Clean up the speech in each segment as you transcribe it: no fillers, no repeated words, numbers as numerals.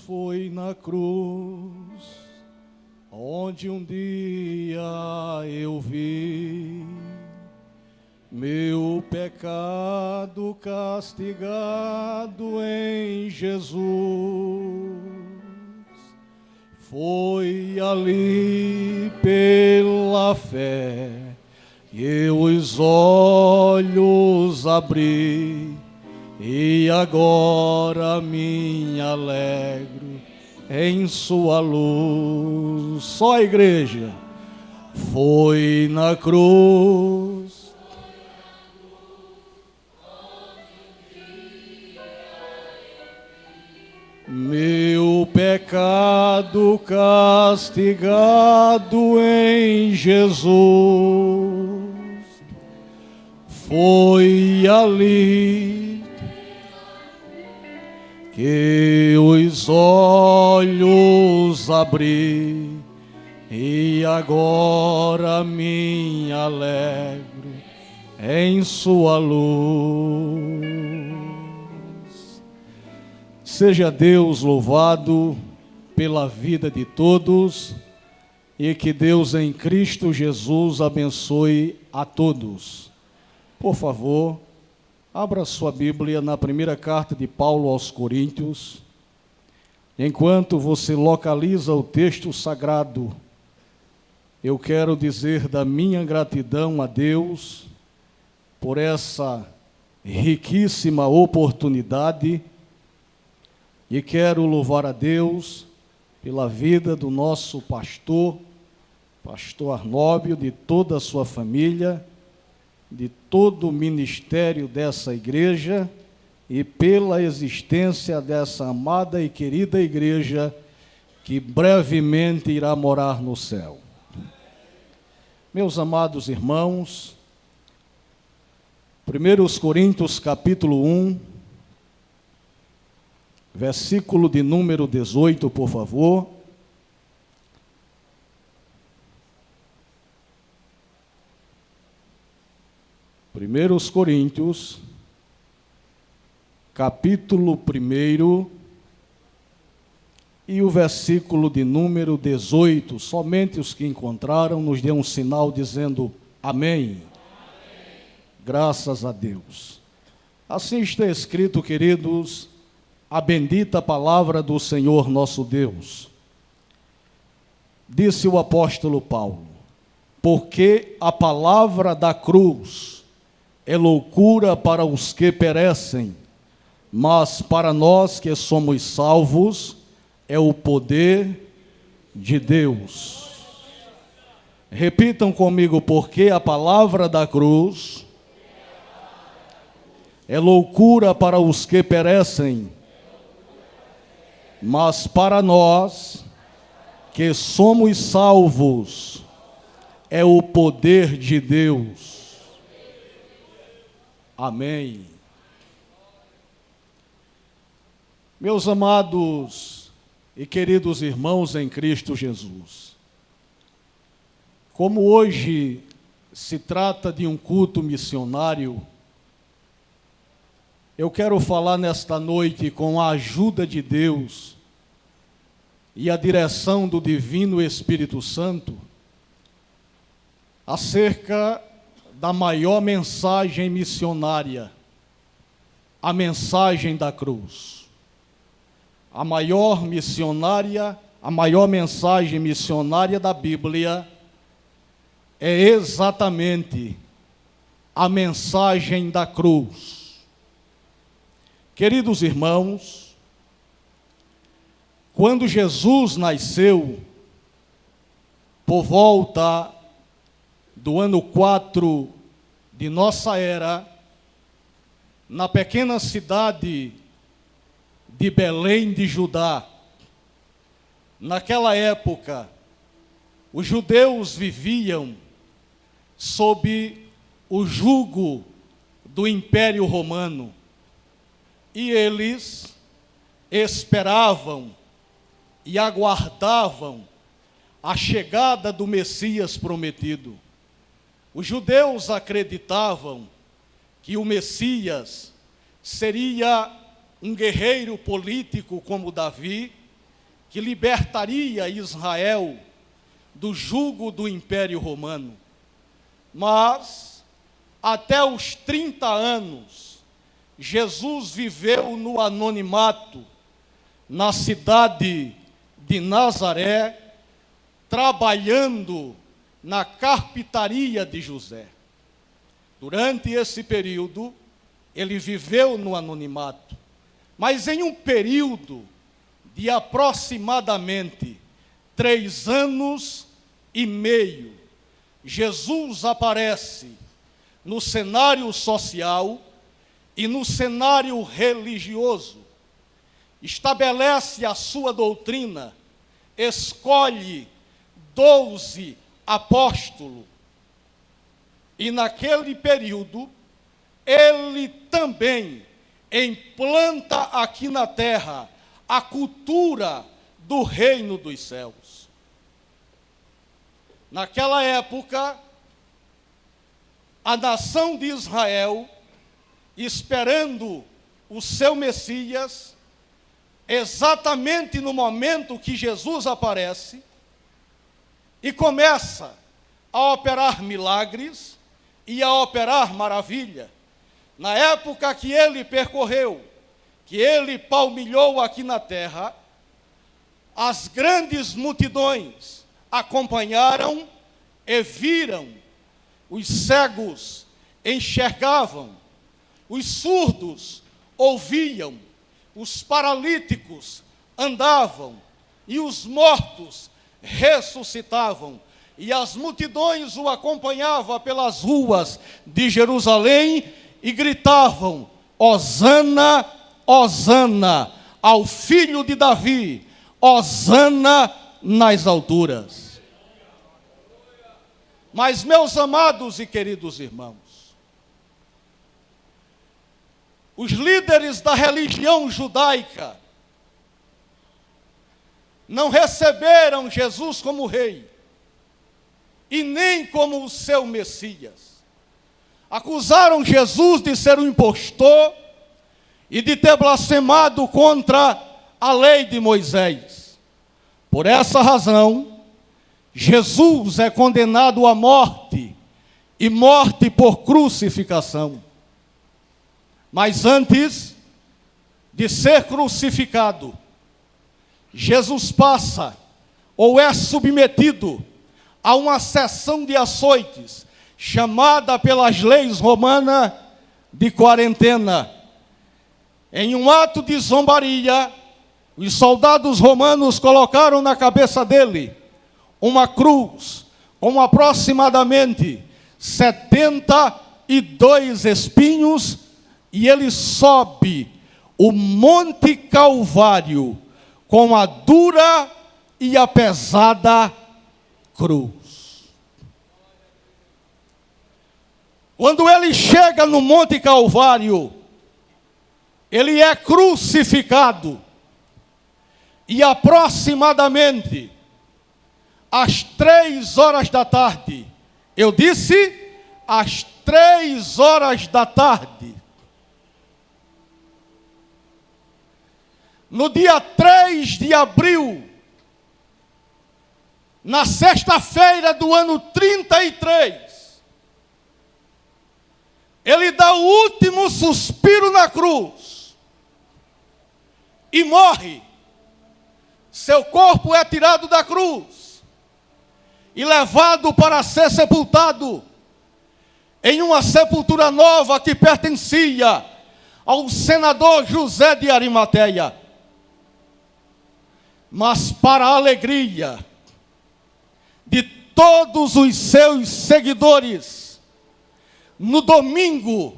foi na cruz, onde um dia eu vi meu pecado castigado em Jesus. Foi ali pela fé que eu os olhos abri, e agora me alegro em sua luz. Só a igreja. Foi na cruz, meu pecado castigado em Jesus. Foi ali que os olhos abri, e agora me alegro em sua luz. Seja Deus louvado pela vida de todos, e que Deus em Cristo Jesus abençoe a todos. Por favor, abra sua Bíblia na primeira carta de Paulo aos Coríntios. Enquanto você localiza o texto sagrado, eu quero dizer da minha gratidão a Deus por essa riquíssima oportunidade, e quero louvar a Deus pela vida do nosso pastor Arnóbio, de toda a sua família, de todo o ministério dessa igreja, e pela existência dessa amada e querida igreja que brevemente irá morar no céu. Meus amados irmãos, 1 Coríntios capítulo 1, versículo de número 18, por favor. Primeiros Coríntios, capítulo 1, e o versículo de número 18. Somente os que encontraram nos dê um sinal dizendo amém. Graças a Deus. Assim está escrito, queridos, a bendita palavra do Senhor nosso Deus. Disse o apóstolo Paulo: porque a palavra da cruz é loucura para os que perecem, mas para nós que somos salvos, é o poder de Deus. Repitam comigo: porque a palavra da cruz é loucura para os que perecem, mas para nós que somos salvos, é o poder de Deus. Amém. Meus amados e queridos irmãos em Cristo Jesus, como hoje se trata de um culto missionário, eu quero falar nesta noite, com a ajuda de Deus e a direção do Divino Espírito Santo, acerca da maior mensagem missionária, a mensagem da cruz. A maior mensagem missionária da Bíblia é exatamente a mensagem da cruz. Queridos irmãos, quando Jesus nasceu, por volta do ano 4 de nossa era, na pequena cidade de Belém de Judá, naquela época, os judeus viviam sob o jugo do Império Romano, e eles esperavam e aguardavam a chegada do Messias prometido. Os judeus acreditavam que o Messias seria um guerreiro político como Davi, que libertaria Israel do jugo do Império Romano. Mas, até os 30 anos, Jesus viveu no anonimato, na cidade de Nazaré, trabalhando na carpintaria de José. Durante esse período, ele viveu no anonimato, mas em um período de aproximadamente 3 anos e meio, Jesus aparece no cenário social e no cenário religioso, estabelece a sua doutrina, escolhe 12 apóstolos, e naquele período, ele também implanta aqui na terra a cultura do reino dos céus. Naquela época, a nação de Israel, esperando o seu Messias, exatamente no momento que Jesus aparece e começa a operar milagres e a operar maravilha. Na época que ele percorreu, que ele palmilhou aqui na terra, as grandes multidões acompanharam e viram. Os cegos enxergavam, os surdos ouviam, os paralíticos andavam e os mortos ressuscitavam. E as multidões o acompanhavam pelas ruas de Jerusalém e gritavam: Hosana, Hosana ao filho de Davi, Hosana nas alturas. Mas, meus amados e queridos irmãos, os líderes da religião judaica não receberam Jesus como rei e nem como o seu Messias. Acusaram Jesus de ser um impostor e de ter blasfemado contra a lei de Moisés. Por essa razão, Jesus é condenado à morte, e morte por crucificação. Mas antes de ser crucificado, Jesus passa ou é submetido a uma sessão de açoites, chamada pelas leis romanas de quarentena. Em um ato de zombaria, os soldados romanos colocaram na cabeça dele uma cruz com aproximadamente 72 espinhos, e ele sobe o Monte Calvário com a dura e a pesada cruz. Quando ele chega no Monte Calvário, ele é crucificado, e aproximadamente às 3 horas da tarde, eu disse às 3 horas da tarde, no dia 3 de abril, na sexta-feira do ano 33, ele dá o último suspiro na cruz e morre. Seu corpo é tirado da cruz e levado para ser sepultado em uma sepultura nova que pertencia ao senador José de Arimateia. Mas, para a alegria de todos os seus seguidores, no domingo,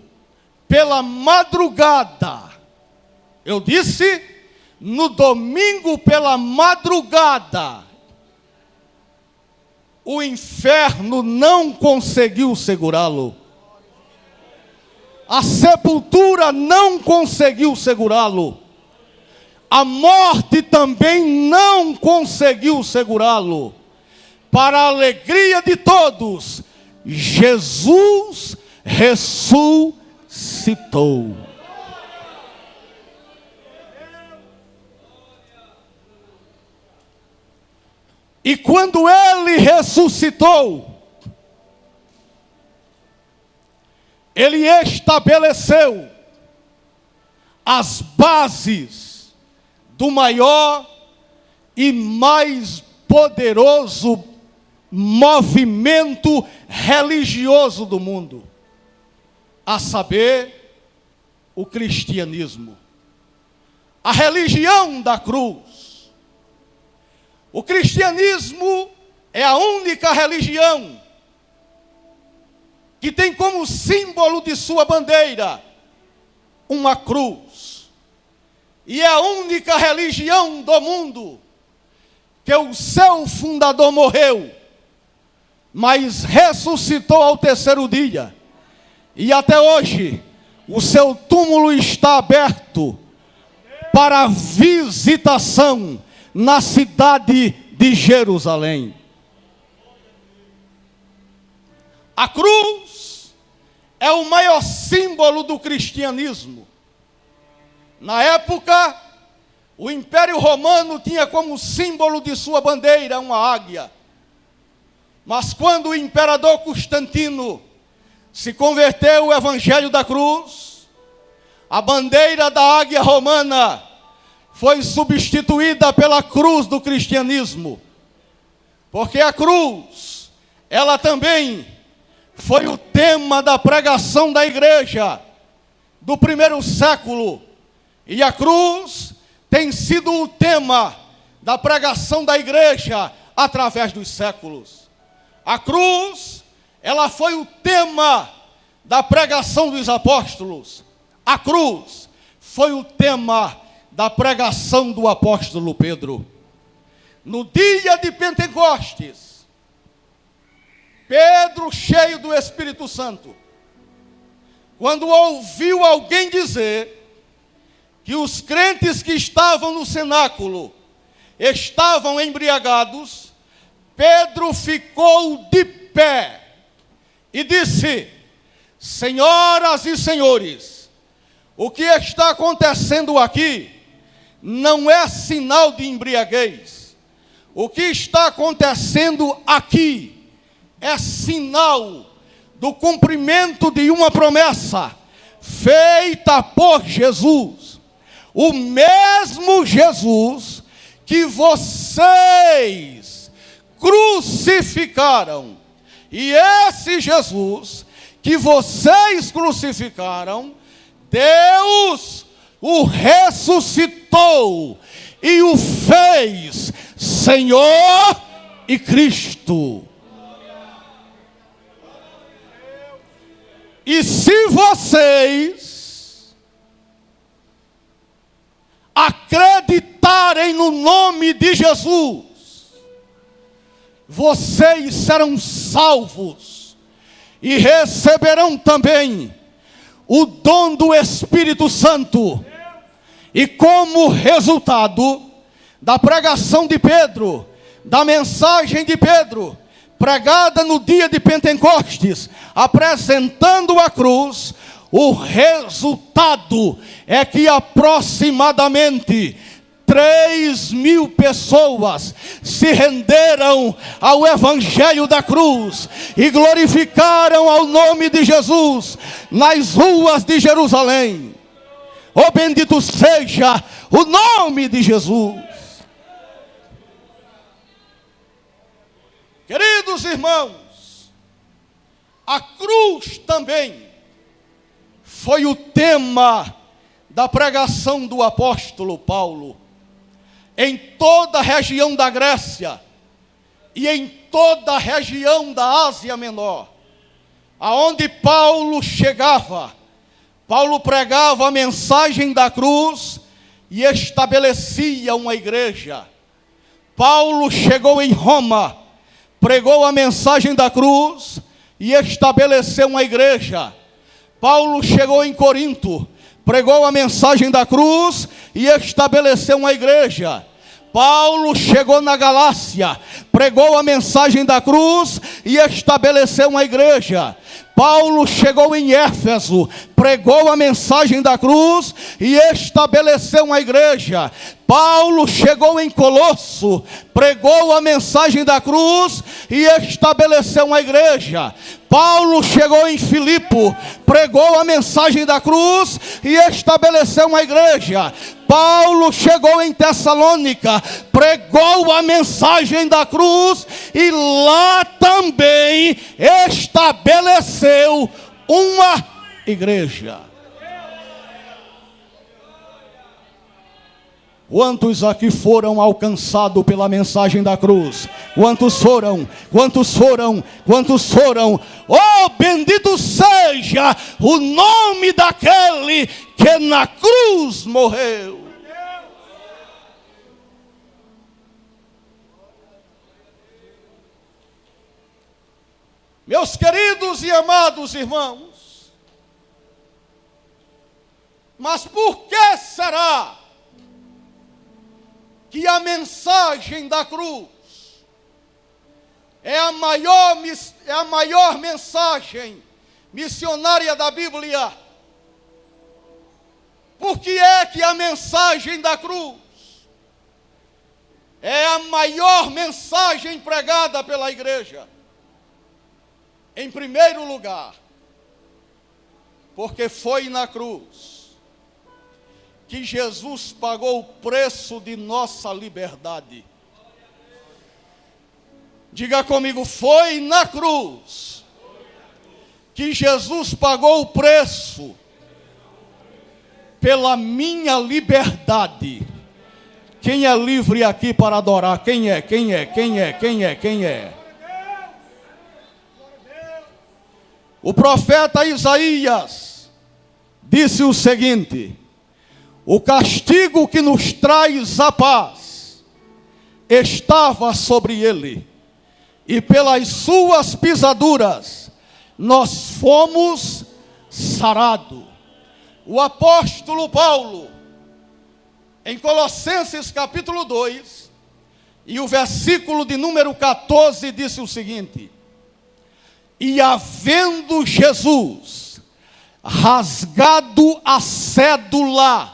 pela madrugada, eu disse, no domingo pela madrugada, o inferno não conseguiu segurá-lo. A sepultura não conseguiu segurá-lo. A morte também não conseguiu segurá-lo. Para a alegria de todos, Jesus ressuscitou. E quando ele ressuscitou, ele estabeleceu as bases do maior e mais poderoso movimento religioso do mundo, a saber, o cristianismo, a religião da cruz. O cristianismo é a única religião que tem como símbolo de sua bandeira uma cruz. E é a única religião do mundo que o seu fundador morreu, mas ressuscitou ao terceiro dia. E até hoje, o seu túmulo está aberto para visitação na cidade de Jerusalém. A cruz é o maior símbolo do cristianismo. Na época, o Império Romano tinha como símbolo de sua bandeira uma águia. Mas quando o imperador Constantino se converteu ao Evangelho da Cruz, a bandeira da águia romana foi substituída pela cruz do cristianismo. Porque a cruz, ela também foi o tema da pregação da igreja do primeiro século. E a cruz tem sido o tema da pregação da igreja através dos séculos. A cruz, ela foi o tema da pregação dos apóstolos. A cruz foi o tema da pregação do apóstolo Pedro. No dia de Pentecostes, Pedro, cheio do Espírito Santo, quando ouviu alguém dizer que os crentes que estavam no cenáculo estavam embriagados, Pedro ficou de pé e disse: senhoras e senhores, o que está acontecendo aqui não é sinal de embriaguez. O que está acontecendo aqui é sinal do cumprimento de uma promessa feita por Jesus. O mesmo Jesus que vocês crucificaram. E esse Jesus que vocês crucificaram, Deus o ressuscitou e o fez Senhor e Cristo. E se vocês acreditarem no nome de Jesus, vocês serão salvos e receberão também o dom do Espírito Santo. E como resultado da pregação de Pedro, da mensagem de Pedro, pregada no dia de Pentecostes, apresentando a cruz, o resultado é que aproximadamente 3.000 pessoas se renderam ao Evangelho da Cruz e glorificaram ao nome de Jesus nas ruas de Jerusalém. Oh, bendito seja o nome de Jesus. Queridos irmãos, a cruz também foi o tema da pregação do apóstolo Paulo. Em toda a região da Grécia e em toda a região da Ásia Menor, aonde Paulo chegava, Paulo pregava a mensagem da cruz e estabelecia uma igreja. Paulo chegou em Roma, pregou a mensagem da cruz e estabeleceu uma igreja. Paulo chegou em Corinto, pregou a mensagem da cruz e estabeleceu uma igreja. Paulo chegou na Galácia, pregou a mensagem da cruz e estabeleceu uma igreja. Paulo chegou em Éfeso, pregou a mensagem da cruz e estabeleceu uma igreja. Paulo chegou em Colosso, pregou a mensagem da cruz e estabeleceu uma igreja. Paulo chegou em Filipe, pregou a mensagem da cruz e estabeleceu uma igreja. Paulo chegou em Tessalônica, pregou a mensagem da cruz e lá também estabeleceu uma igreja. Quantos aqui foram alcançados pela mensagem da cruz? Quantos foram? Quantos foram? Quantos foram? Oh, bendito seja o nome daquele que na cruz morreu. Meus queridos e amados irmãos, mas por que será que a mensagem da cruz é a maior mensagem missionária da Bíblia? Por que é que a mensagem da cruz é a maior mensagem pregada pela igreja? Em primeiro lugar, porque foi na cruz que Jesus pagou o preço de nossa liberdade. Diga comigo, foi na cruz que Jesus pagou o preço pela minha liberdade. Quem é livre aqui para adorar? Quem é? Quem é? Quem é? Quem é? Quem é? O profeta Isaías disse o seguinte: o castigo que nos traz a paz estava sobre ele, e pelas suas pisaduras nós fomos sarados. O apóstolo Paulo, em Colossenses capítulo 2, e o versículo de número 14, disse o seguinte: e havendo Jesus rasgado a cédula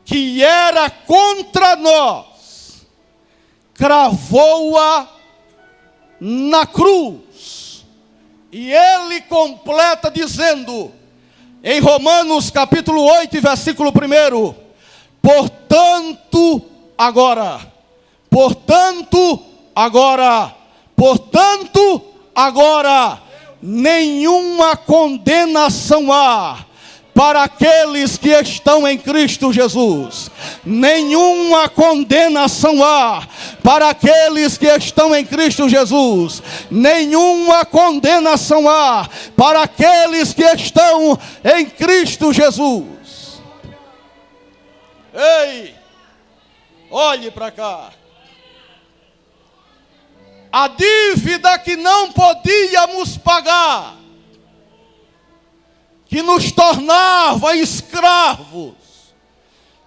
que era contra nós, cravou-a na cruz. E ele completa dizendo, em Romanos capítulo 8, versículo 1, portanto agora, nenhuma condenação há para aqueles que estão em Cristo Jesus. Nenhuma condenação há para aqueles que estão em Cristo Jesus. Nenhuma condenação há para aqueles que estão em Cristo Jesus. Ei, olhe para cá. A dívida que não podíamos pagar, que nos tornava escravos,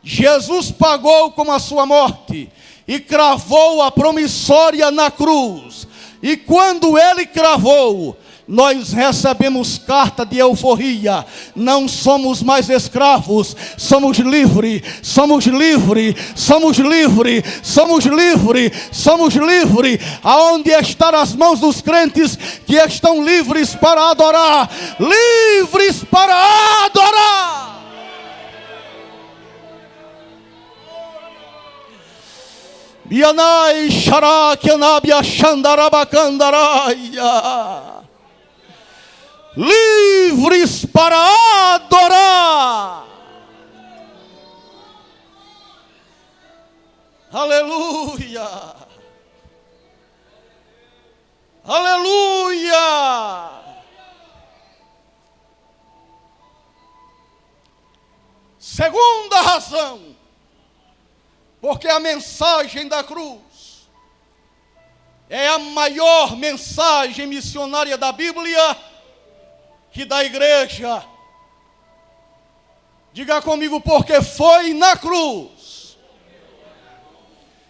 Jesus pagou com a sua morte e cravou a promissória na cruz. E quando ele cravou, nós recebemos carta de euforia. Não somos mais escravos, somos livres, somos livres, somos livres, somos livres, somos livres. Aonde estão as mãos dos crentes que estão livres para adorar? Livres para adorar. Bianai Sharakianabia Shandarabakandaraya. Livres para adorar. Aleluia. Aleluia. Segunda razão, porque a mensagem da cruz é a maior mensagem missionária da Bíblia que da igreja. Diga comigo, porque foi na cruz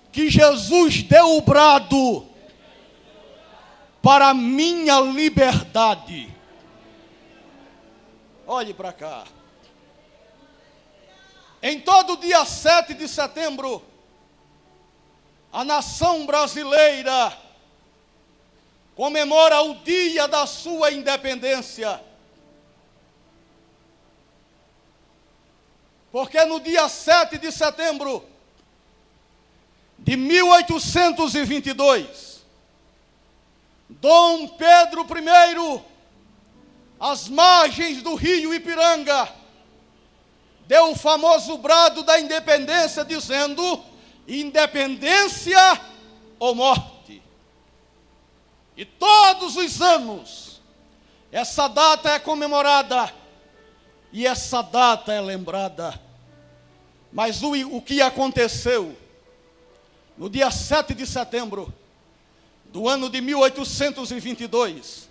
que Jesus deu o brado para a minha liberdade. Olhe para cá. Em todo dia 7 de setembro, a nação brasileira comemora o dia da sua independência. Porque no dia 7 de setembro de 1822, Dom Pedro I, às margens do rio Ipiranga, deu o famoso brado da independência, dizendo: independência ou morte. E todos os anos, essa data é comemorada, e essa data é lembrada. Mas o que aconteceu no dia 7 de setembro do ano de 1822,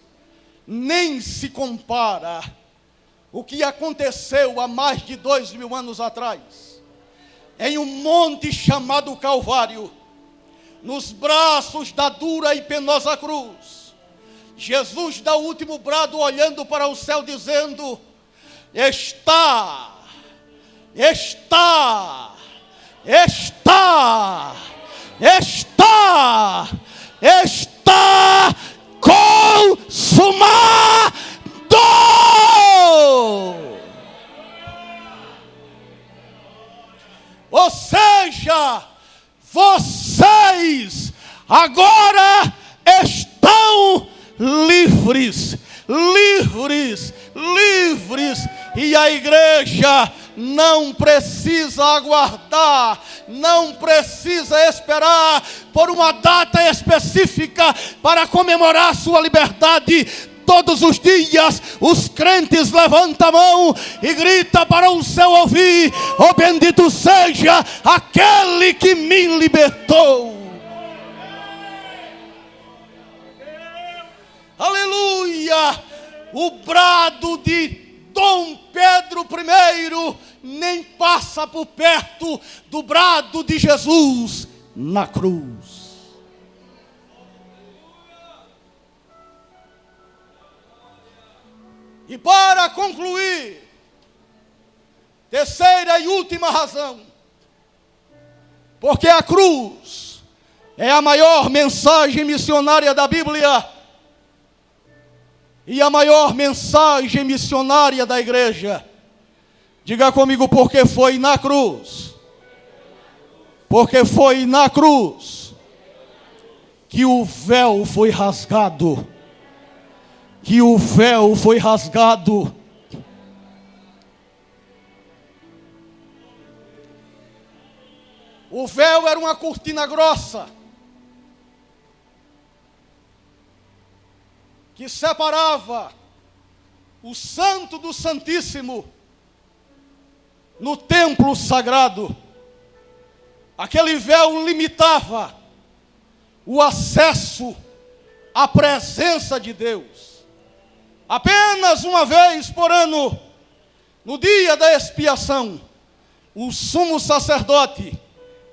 nem se compara o que aconteceu há mais de 2000 anos atrás, em um monte chamado Calvário, nos braços da dura e penosa cruz. Jesus dá o último brado olhando para o céu, dizendo: está consumado. Ou seja, vocês agora estão livres, e a igreja não precisa aguardar, não precisa esperar por uma data específica para comemorar sua liberdade. Todos os dias os crentes levantam a mão e gritam para o céu ouvir: oh, bendito seja aquele que me libertou. Aleluia! O brado de Dom Pedro I nem passa por perto do brado de Jesus na cruz. E para concluir, terceira e última razão, porque a cruz é a maior mensagem missionária da Bíblia e a maior mensagem missionária da igreja. Diga comigo: porque foi na cruz. Porque foi na cruz que o véu foi rasgado. Que o véu foi rasgado. O véu era uma cortina grossa que separava o Santo do Santíssimo no templo sagrado. Aquele véu limitava o acesso à presença de Deus. Apenas uma vez por ano, no dia da expiação, o sumo sacerdote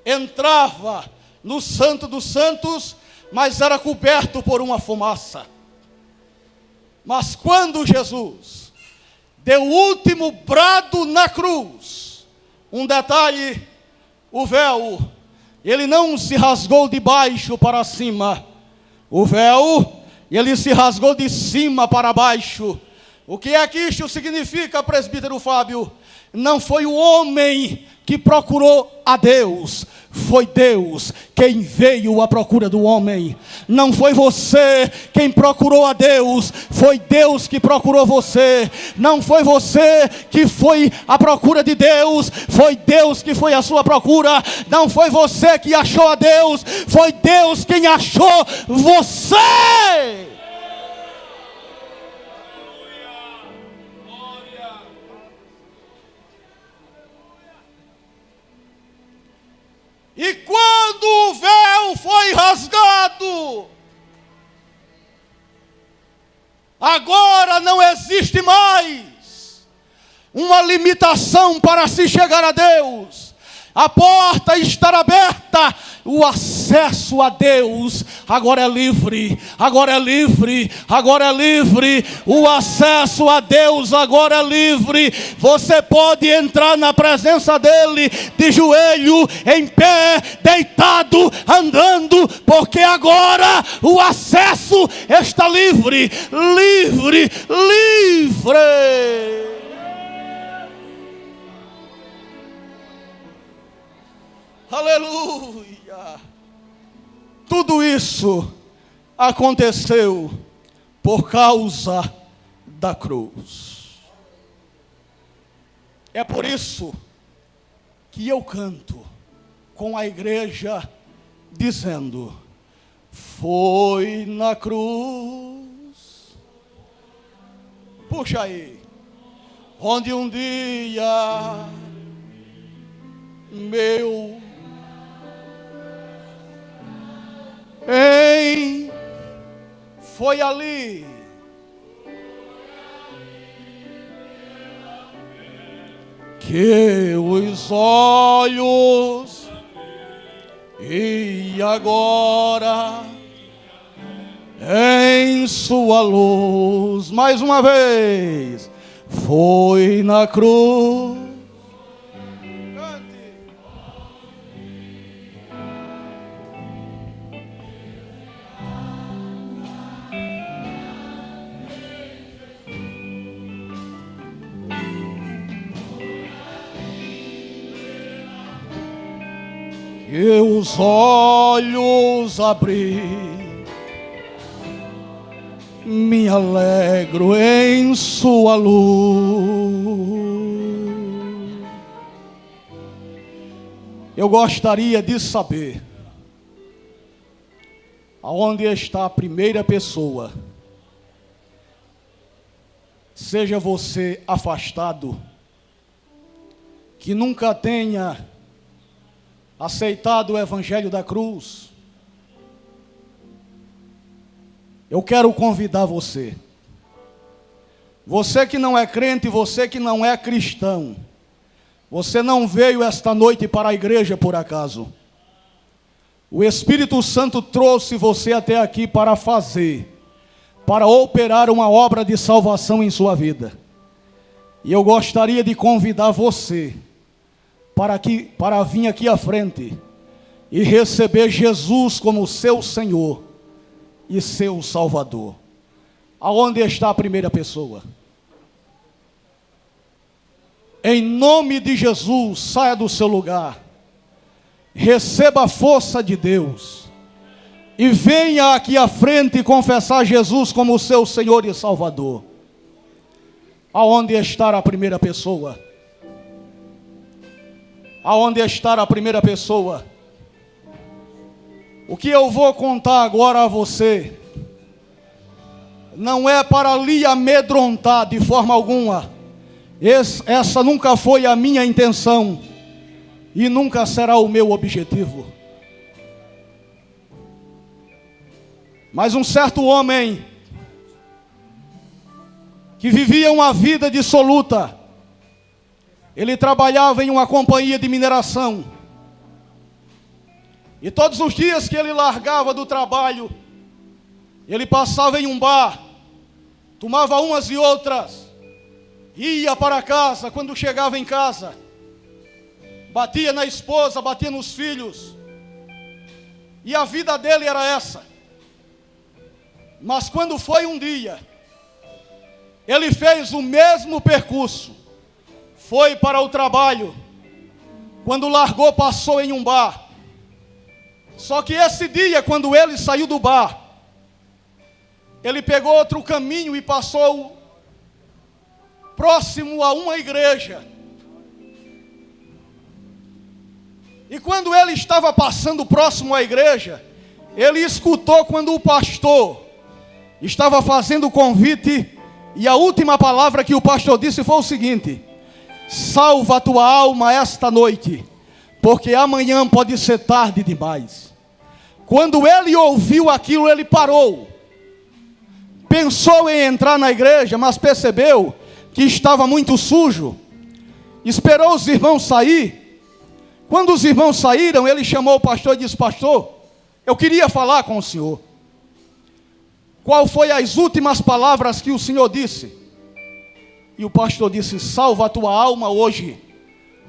entrava no Santo dos Santos, mas era coberto por uma fumaça. Mas quando Jesus deu o último brado na cruz, um detalhe: o véu, ele não se rasgou de baixo para cima. O véu, ele se rasgou de cima para baixo. O que é que isto significa, presbítero Fábio? Não foi o homem que procurou a Deus, foi Deus quem veio à procura do homem. Não foi você quem procurou a Deus, foi Deus que procurou você. Não foi você que foi à procura de Deus, foi Deus que foi à sua procura. Não foi você que achou a Deus, foi Deus quem achou você. E quando o véu foi rasgado, agora não existe mais uma limitação para se chegar a Deus. A porta está aberta o acesso a Deus agora é livre, agora é livre, agora é livre. O acesso a Deus agora é livre. Você pode entrar na presença dele de joelho, em pé, deitado, andando, porque agora o acesso está livre, livre, livre. Aleluia! Tudo isso aconteceu por causa da cruz. É por isso que eu canto com a igreja dizendo: foi na cruz. Puxa aí. Onde um dia meu foi ali que os olhos e agora em sua luz, mais uma vez, foi na cruz. Que os olhos abri, me alegro em sua luz. Eu gostaria de saber aonde está a primeira pessoa. Seja você afastado, que nunca tenha aceitado o evangelho da cruz, eu quero convidar você. Você que não é crente, você que não é cristão, você não veio esta noite para a igreja por acaso. O Espírito Santo trouxe você até aqui para operar uma obra de salvação em sua vida. E eu gostaria de convidar você para vir aqui à frente e receber Jesus como seu Senhor e seu Salvador. Aonde está a primeira pessoa? Em nome de Jesus, saia do seu lugar, receba a força de Deus e venha aqui à frente confessar Jesus como seu Senhor e Salvador. Aonde está a primeira pessoa? Aonde está a primeira pessoa? O que eu vou contar agora a você não é para lhe amedrontar de forma alguma. Essa nunca foi a minha intenção e nunca será o meu objetivo. Mas um certo homem que vivia uma vida dissoluta, ele trabalhava em uma companhia de mineração. E todos os dias que ele largava do trabalho, ele passava em um bar, tomava umas e outras, ia para casa. Quando chegava em casa, batia na esposa, batia nos filhos. E a vida dele era essa. Mas quando foi um dia, ele fez o mesmo percurso. Foi para o trabalho. Quando largou, passou em um bar. Só que esse dia, quando ele saiu do bar, ele pegou outro caminho e passou próximo a uma igreja. E quando ele estava passando próximo à igreja, ele escutou quando o pastor estava fazendo o convite, e a última palavra que o pastor disse foi o seguinte: salva a tua alma esta noite, porque amanhã pode ser tarde demais. Quando ele ouviu aquilo, ele parou. Pensou em entrar na igreja, mas percebeu que estava muito sujo. Esperou os irmãos sair. Quando os irmãos saíram, ele chamou o pastor e disse: pastor, eu queria falar com o senhor. Qual foi as últimas palavras que o senhor disse? E o pastor disse: salva a tua alma hoje,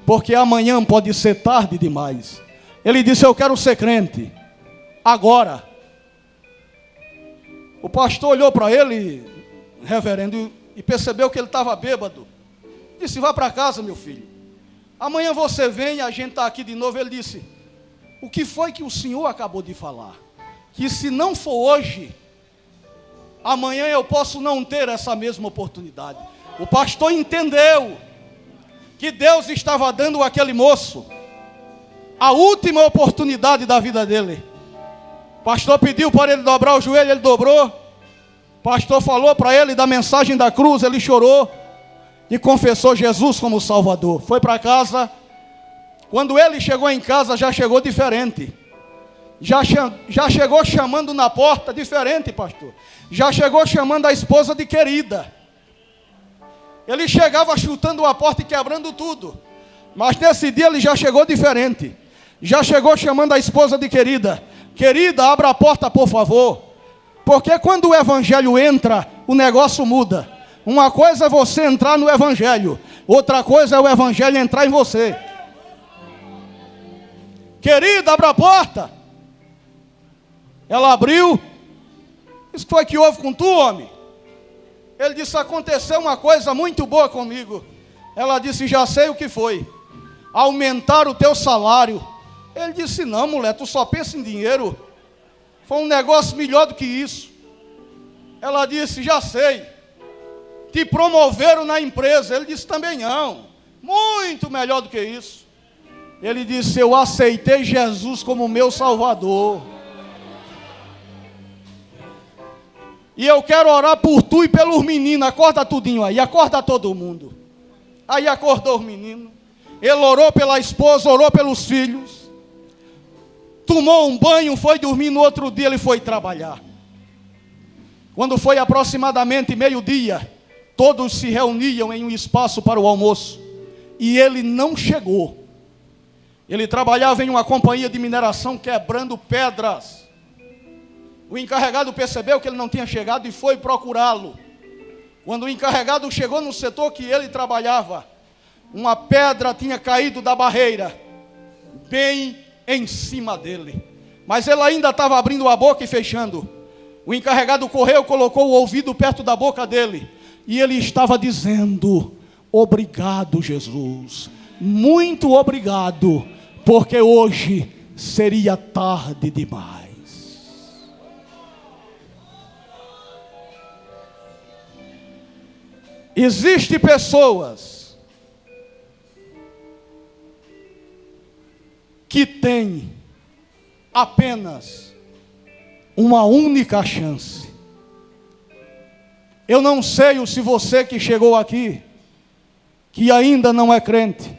porque amanhã pode ser tarde demais. Ele disse: eu quero ser crente, agora. O pastor olhou para ele, reverendo, e percebeu que ele estava bêbado. Disse: vá para casa, meu filho. Amanhã você vem e a gente está aqui de novo. Ele disse: o que foi que o senhor acabou de falar? Que se não for hoje, amanhã eu posso não ter essa mesma oportunidade. O pastor entendeu que Deus estava dando àquele moço a última oportunidade da vida dele. O pastor pediu para ele dobrar o joelho, ele dobrou. O pastor falou para ele da mensagem da cruz, ele chorou e confessou Jesus como Salvador. Foi para casa. Quando ele chegou em casa, já chegou diferente. Já chegou chamando na porta, diferente, pastor. Já chegou chamando a esposa de querida. Ele chegava chutando a porta e quebrando tudo. Mas nesse dia ele já chegou diferente. Já chegou chamando a esposa de querida. Querida, abra a porta, por favor. Porque quando o evangelho entra, o negócio muda. Uma coisa é você entrar no evangelho, outra coisa é o evangelho entrar em você. Querida, abra a porta. Ela abriu. Isso foi que houve com tu, homem? Ele disse: aconteceu uma coisa muito boa comigo. Ela disse: já sei o que foi. Aumentar o teu salário. Ele disse: não, mulher, tu só pensa em dinheiro. Foi um negócio melhor do que isso. Ela disse: já sei. Te promoveram na empresa. Ele disse: também não. Muito melhor do que isso. Ele disse: eu aceitei Jesus como meu Salvador. E eu quero orar por tu e pelos meninos. Acorda tudinho aí, acorda todo mundo. Aí acordou os meninos. Ele orou pela esposa, orou pelos filhos. Tomou um banho, foi dormir. No outro dia ele foi trabalhar. Quando foi aproximadamente meio-dia, todos se reuniam em um espaço para o almoço. E ele não chegou. Ele trabalhava em uma companhia de mineração quebrando pedras. O encarregado percebeu que ele não tinha chegado e foi procurá-lo. Quando o encarregado chegou no setor que ele trabalhava, uma pedra tinha caído da barreira, bem em cima dele. Mas ele ainda estava abrindo a boca e fechando. O encarregado correu, colocou o ouvido perto da boca dele. E ele estava dizendo: obrigado, Jesus. Muito obrigado, porque hoje seria tarde demais. Existem pessoas que têm apenas uma única chance. Eu não sei se você que chegou aqui, que ainda não é crente,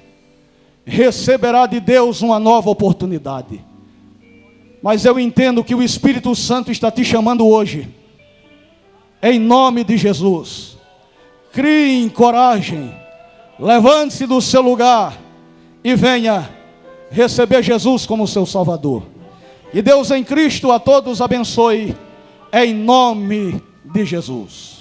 receberá de Deus uma nova oportunidade. Mas eu entendo que o Espírito Santo está te chamando hoje, em nome de Jesus. Crie coragem, levante-se do seu lugar e venha receber Jesus como seu Salvador. E Deus em Cristo a todos abençoe, em nome de Jesus.